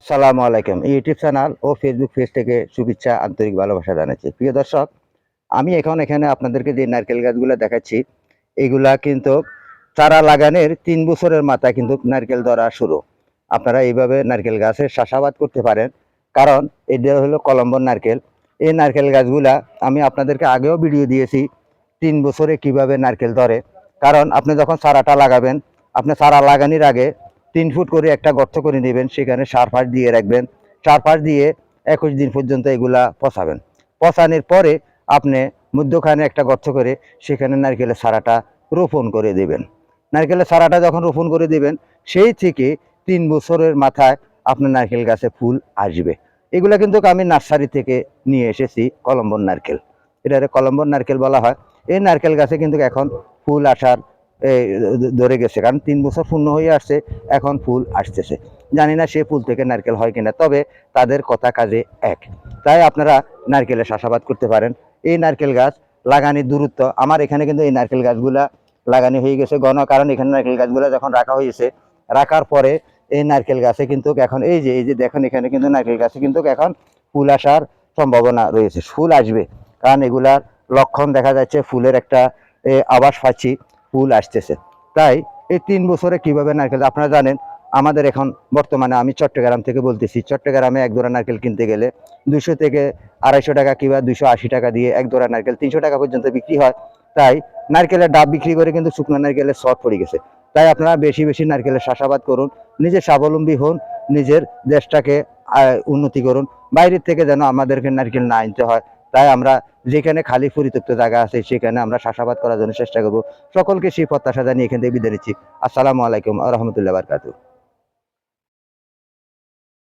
সালামু আলাইকুম। YouTube channel ও Facebook page থেকে শুভেচ্ছা, আন্তরিক ভালোবাসা জানাচ্ছি। প্রিয় দর্শক, আমি এখন এখানে আপনাদেরকে যে নারকেল গাছগুলো দেখাচ্ছি, এগুলা কিন্তু চারা লাগানোর ৩ বছরের মাথায় কিন্তু নারকেল ধরা শুরু। আপনারা এইভাবে নারকেল গাছের চাষাবাদ করতে পারেন, কারণ এটা হলো কলম্বর নারকেল। এই নারকেল গাছগুলা আমি আপনাদেরকে আগেও ভিডিও দিয়েছি ৩ বছরে কিভাবে নারকেল ধরে। কারণ আপনি যখন চারাটা লাগাবেন, আপনি চারা লাগানোর আগে ৩ ফুট করে একটা গর্ত করে নেবেন, সেখানে সার ফার দিয়ে রাখবেন। সার ফার দিয়ে ২১ দিন পর্যন্ত এগুলা পচাবেন। পচানোর পরে আপনি মধ্যখানে একটা গর্ত করে সেখানে নারকেলের চারাটা রোপণ করে দেবেন। নারকেলের চারাটা যখন রোপণ করে দেবেন, সেই থেকে ৩ বছরের মাথায় আপনার নারকেল গাছে ফুল আসবে। এগুলা কিন্তু আমি নার্সারি থেকে নিয়ে এসেছি, কলম্বর নারকেল। এটা কলম্বর নারকেল বলা হয়। এই নারকেল গাছে কিন্তু এখন ফুল আসার ধরে গেছে, কারণ ৩ বছর পূর্ণ হয়ে আসছে, এখন ফুল আসতেছে। জানি না সে ফুল থেকে নারকেল হয় কিনা, তবে তাদের কথা কাজে এক। তাই আপনারা নারকেলের চাষাবাদ করতে পারেন। এই নারকেল গাছ লাগানোর দূরত্ব, আমার এখানে কিন্তু এই নারকেল গাছগুলা লাগানো হয়ে গেছে ঘন, কারণ এখানে নারকেল গাছগুলা যখন রাখা হয়েছে, রাখার পরে এই নারকেল গাছে কিন্তু এখন এই যে দেখেন, এখানে কিন্তু নারকেল গাছে কিন্তু এখন ফুল আসার সম্ভাবনা রয়েছে, ফুল আসবে। কারণ এগুলার লক্ষণ দেখা যাচ্ছে, ফুলের একটা আভাস পাচ্ছি, ফুল আসতেছে। তাই এই ৩ বছরে কিভাবে নারকেল, আপনারা জানেন আমাদের এখন বর্তমানে, আমি চট্টগ্রাম থেকে বলতেছি, চট্টগ্রামে এক জোড়া নারকেল কিনতে গেলে ২০০ থেকে ২৫০ টাকা কিংবা ২৮০ টাকা দিয়ে এক জোড়া নারকেল ৩০০ টাকা পর্যন্ত বিক্রি হয়। তাই নারকেলের ডাব বিক্রি করে কিন্তু শুকনো নারকেলের শর্ট পড়ে গেছে। তাই আপনারা বেশি বেশি নারকেলের চাষাবাদ করুন, নিজে স্বাবলম্বী হন, নিজের দেশটাকে উন্নতি করুন। বাইরের থেকে যেন আমাদেরকে নারকেল না আনতে হয়। তাই আমরা যেখানে খালি পরিত্যক্ত জায়গা আছে, সেখানে আমরা চাষাবাদ করার জন্য চেষ্টা করব। সকলকে সেই প্রত্যাশা জানিয়ে এখান থেকে বিদায় নিচ্ছি। আসসালামু আলাইকুম ওয়া রাহমাতুল্লাহি ওয়া বারাকাতুহু।